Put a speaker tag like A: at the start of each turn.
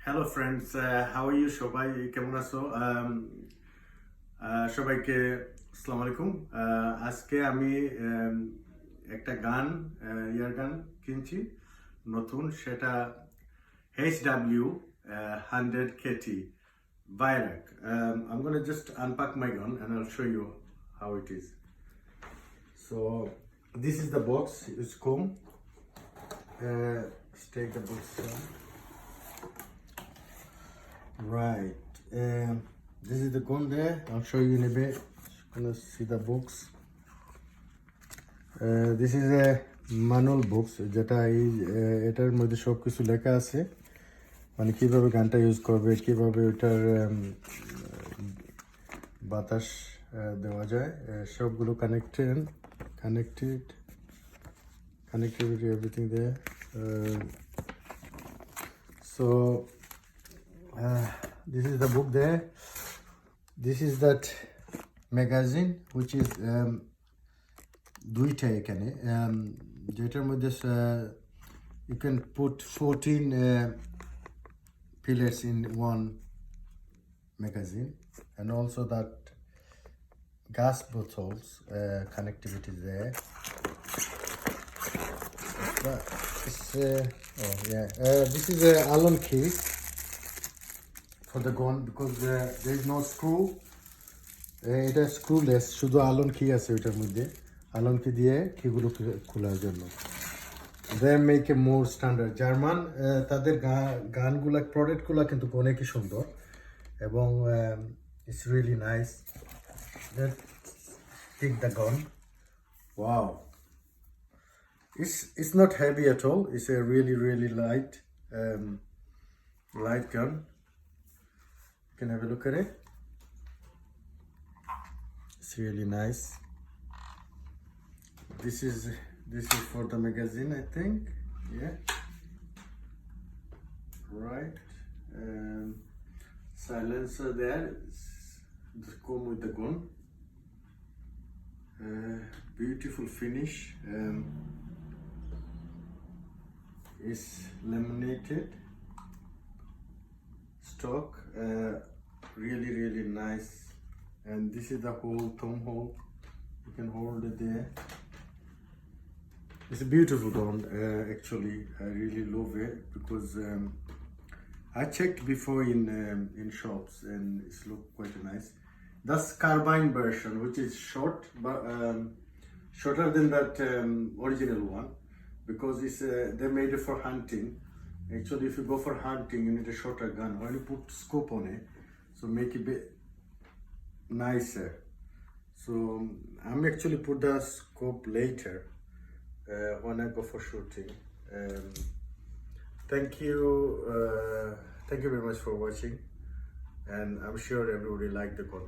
A: Hello friends, how are you? সবাই কেমন আছো? সবাইকে আসসালামু আলাইকুম। আজকে আমি একটা গান, ইয়ার গান কিনছি নতুন, সেটা HW 100 KT weihrauch. I'm gonna just unpack my gun and I'll show you how it is. So this is the box. It's comb. Let's take the box down. Right, this is the gun there. I'll show you in a bit. Just gonna see the books. This is a manual books যেটা এটার মধ্যে সব কিছু লেখা আছে, মানে কিভাবে গানটা ইউজ করবে, কিভাবে ওটার বাতাস দেওয়া যায়, সবগুলো connectivity, everything there. So this is the book there. This is that magazine which is দুইটা এখানে, যেটার মধ্যে you can put 14 pillars in one magazine, and also that gas bottles connectivity there. But it's, this is a Allen key for the gun because there is no screw. এটা স্ক্রুলেস, শুধু আলন কি আছে ওইটার মধ্যে, আলন কি দিয়ে কিগুলো খোলার জন্য। They make a more standard. German তাদের গানগুলা প্রোডাক্টগুলো কিন্তু অনেকই সুন্দর এবং it's really nice. Take the gun. Wow, it's not heavy at all. It's a really light gun. You can have a look at it. It's really nice. This is for the magazine, I think. Yeah, right. Silencer there. Just come with the gun. Beautiful finish. Is laminated stock. Really nice. And this is the whole thumb hole. You can hold it there. It's a beautiful gun. Actually, I really love it because I checked before in shops and it's looked quite nice. That's carbine version, which is short, but shorter than that original one, because it's they made it for hunting. Actually, if you go for hunting, you need a shorter gun, or you put scope on it, so make it a bit nicer. So I'm actually put the scope later when I go for shooting. Thank you very much for watching, and I'm sure everybody liked the gun.